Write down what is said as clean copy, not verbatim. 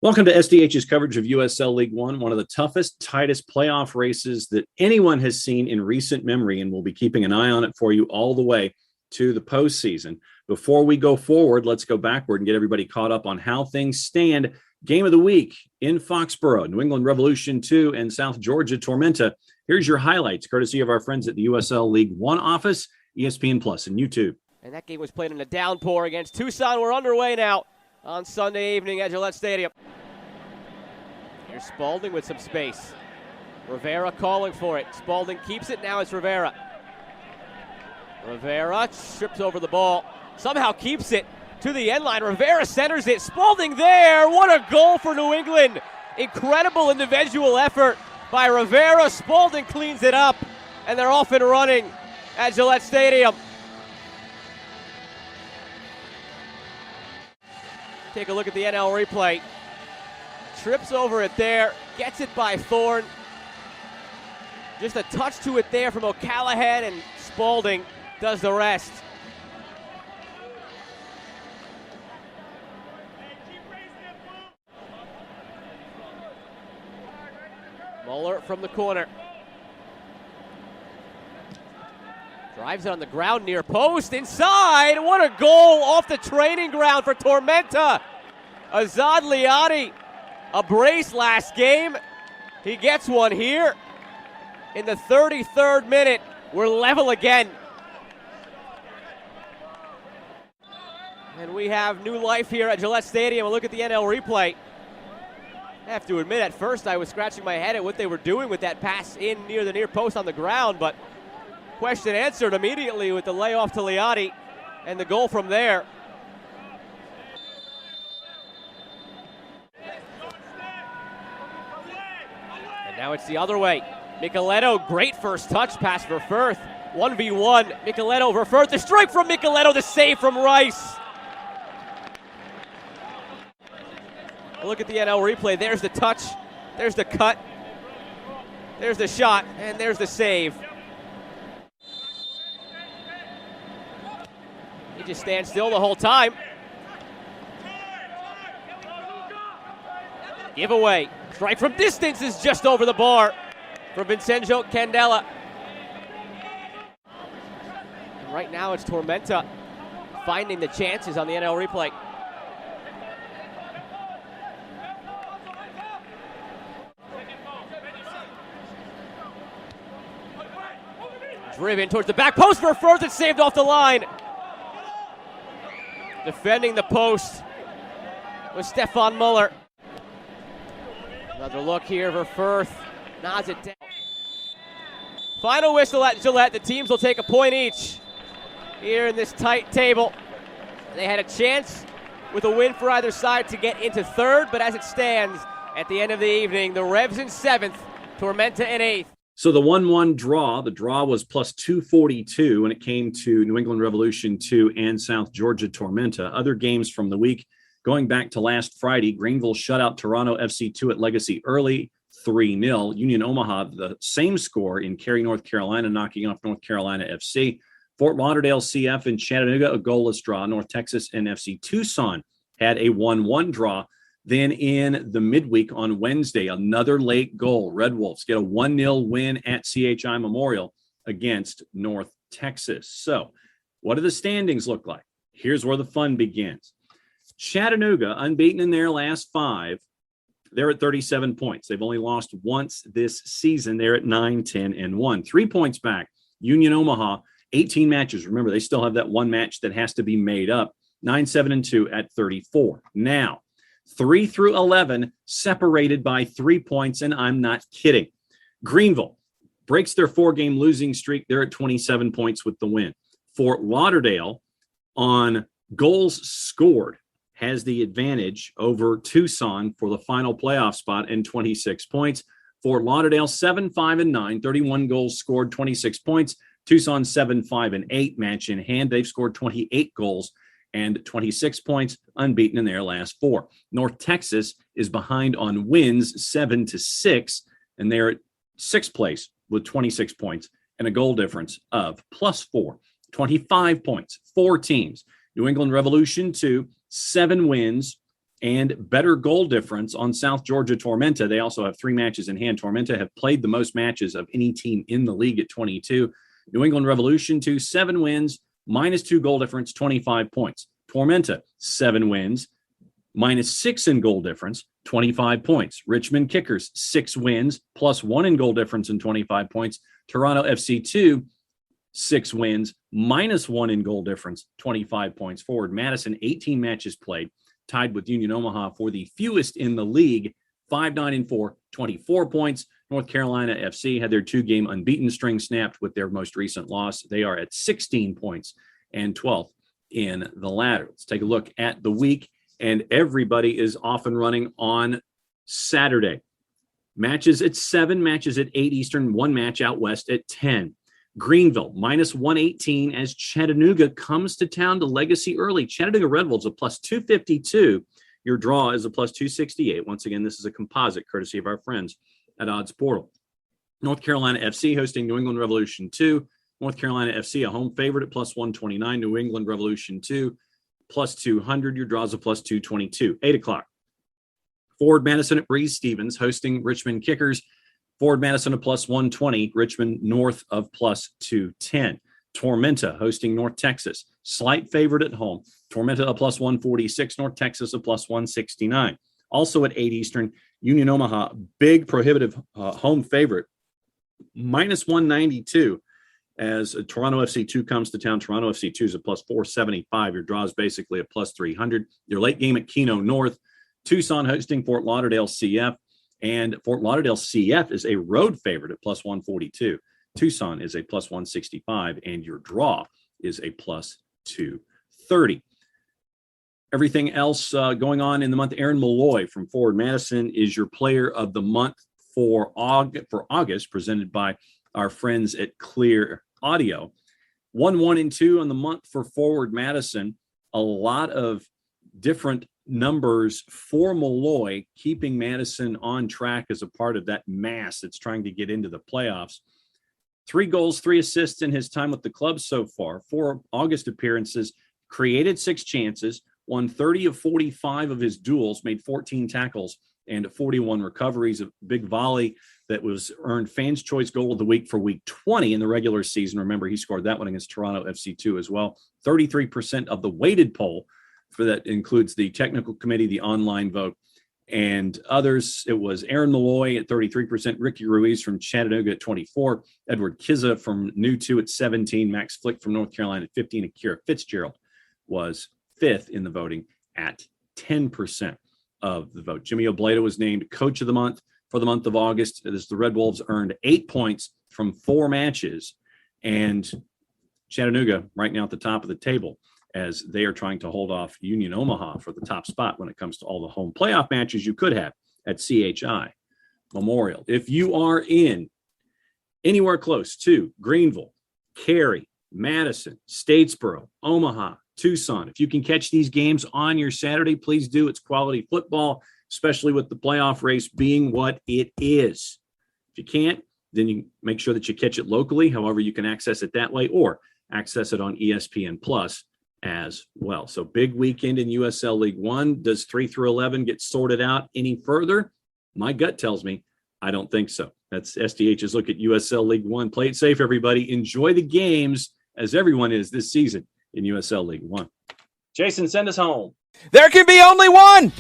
Welcome to SDH's coverage of USL League One, one of the toughest, tightest playoff races that anyone has seen in recent memory, and we'll be keeping an eye on it for you all the way to the postseason. Before we go forward, let's go backward and get everybody caught up on how things stand. Game of the week in Foxborough, New England Revolution 2 and South Georgia Tormenta. Here's your highlights, courtesy of our friends at the USL League One office, ESPN Plus, and YouTube. And that game was played in a downpour against Tucson. We're underway now on Sunday evening at Gillette Stadium. Here's Spalding with some space. Rivera calling for it. Spalding keeps it. Now it's Rivera. Rivera trips over the ball. Somehow keeps it to the end line. Rivera centers it. Spalding there. What a goal for New England. Incredible individual effort by Rivera. Spalding cleans it up. And they're off and running at Gillette Stadium. Take a look at the NL replay. Trips over it there, gets it by Thorne. Just a touch to it there from O'Callahan, and Spalding does the rest. Muller from the corner. Drives it on the ground near post, inside. What a goal off the training ground for Tormenta. Azad Liati, a brace last game. He gets one here. In the 33rd minute, we're level again. And we have new life here at Gillette Stadium. A look at the NL replay. I have to admit, at first I was scratching my head at what they were doing with that pass in near the near post on the ground, but question answered immediately with the layoff to Liati and the goal from there. And now it's the other way. Micheletto, great first touch pass for Firth. 1v1, Micheletto over Firth. The strike from Micheletto, the save from Rice. Look at the NL replay. There's the touch, there's the cut, there's the shot, and there's the save. He just stands still the whole time. Giveaway. Strike from distance is just over the bar for Vincenzo Candela. And right now it's Tormenta finding the chances on the NL replay. Driven towards the back post for Firth. It's saved off the line. Defending the post was Stefan Muller. Another look here for Firth. Nods it down. Final whistle at Gillette. The teams will take a point each here in this tight table. They had a chance with a win for either side to get into third, but as it stands at the end of the evening, the Revs in 7th, Tormenta in 8th. So the 1-1 draw, the draw was plus 242 when it came to New England Revolution 2 and South Georgia Tormenta. Other games from the week, going back to last Friday, Greenville shut out Toronto FC 2 at Legacy early, 3-0. Union Omaha, the same score in Cary, North Carolina, knocking off North Carolina FC. Fort Lauderdale CF and Chattanooga, a goalless draw. North Texas and FC Tucson had a 1-1 draw. Then in the midweek on Wednesday, another late goal. Red Wolves get a 1-0 win at CHI Memorial against North Texas. So what do the standings look like? Here's where the fun begins. Chattanooga, unbeaten in their last 5. They're at 37 points. They've only lost once this season. They're at 9-10-1. 3 points back. Union Omaha, 18 matches. Remember, they still have that one match that has to be made up. 9-7-2 at 34. Now, 3 through 11 separated by 3 points, and I'm not kidding. Greenville breaks their 4-game losing streak. They're at 27 points with the win. Fort Lauderdale, on goals scored, has the advantage over Tucson for the final playoff spot and 26 points. Fort Lauderdale 7-5-9, 31 goals scored, 26 points. Tucson 7-5-8, match in hand. They've scored 28 goals and 26 points, unbeaten in their last 4. North Texas is behind on wins, 7-6, and they're at 6th place with 26 points and a goal difference of +4. 25 points, 4 teams. New England Revolution 2, 7 wins and better goal difference on South Georgia Tormenta. They also have 3 matches in hand. Tormenta have played the most matches of any team in the league at 22. New England Revolution, 7 wins, -2 goal difference, 25 points. Tormenta, 7 wins, -6 in goal difference, 25 points. Richmond Kickers, 6 wins, +1 in goal difference and 25 points. Toronto FC2, 6 wins, -1 in goal difference, 25 points. Forward Madison, 18 matches played, tied with Union Omaha for the fewest in the league, 5-9-4, 24 points. North Carolina FC had their 2-game unbeaten string snapped with their most recent loss. They are at 16 points and 12th in the ladder. Let's take a look at the week, and everybody is off and running on Saturday. Matches at 7, matches at 8 Eastern, 1 match out west at 10. Greenville, -118 as Chattanooga comes to town to Legacy early. Chattanooga Red Wolves a +252. Your draw is a +268. Once again, this is a composite courtesy of our friends at Odds Portal. North Carolina FC hosting New England Revolution 2. North Carolina FC a home favorite at +129. New England Revolution 2 +200. Your draws a +222. 8 o'clock. Forward Madison at Breeze Stevens hosting Richmond Kickers. Forward Madison a +120, Richmond north of +210. Tormenta hosting North Texas, slight favorite at home. Tormenta a +146, North Texas a +169. Also at 8 Eastern, Union Omaha, big prohibitive home favorite, -192 as Toronto FC2 comes to town. Toronto FC2 is a +475. Your draw is basically a +300. Your late game at Keno North, Tucson hosting Fort Lauderdale CF. And Fort Lauderdale CF is a road favorite at +142. Tucson is a +165, and your draw is a +230. Everything else going on in the month. Aaron Malloy from Forward Madison is your player of the month for August, presented by our friends at Clear Audio. 1, 1, and 2 on the month for Forward Madison. A lot of different numbers for Malloy, keeping Madison on track as a part of that mass that's trying to get into the playoffs. 3 goals, 3 assists in his time with the club so far. 4 August appearances, created 6 chances, won 30 of 45 of his duels, made 14 tackles and 41 recoveries. A big volley that was earned Fans' Choice Goal of the Week for week 20 in the regular season. Remember, he scored that one against Toronto FC2 as well. 33% of the weighted poll. For that includes the technical committee, the online vote, and others. It was Aaron Malloy at 33%, Ricky Ruiz from Chattanooga at 24%, Edward Kizza from New 2 at 17%, Max Flick from North Carolina at 15%, and Kira Fitzgerald was 5th in the voting at 10% of the vote. Jimmy Obleda was named Coach of the Month for the month of August, as the Red Wolves earned 8 points from 4 matches, and Chattanooga right now at the top of the table, as they are trying to hold off Union Omaha for the top spot when it comes to all the home playoff matches you could have at CHI Memorial. If you are in anywhere close to Greenville, Cary, Madison, Statesboro, Omaha, Tucson, if you can catch these games on your Saturday, please do. It's quality football, especially with the playoff race being what it is. If you can't, then you make sure that you catch it locally. However, you can access it that way or access it on ESPN Plus as well. So big weekend in USL League One. Does 3 through 11 get sorted out any further? My gut tells me I don't think so. That's SDH's look at USL League One. Play it safe, everybody. Enjoy the games, as everyone is this season in USL League One. Jason, send us home. There can be only one.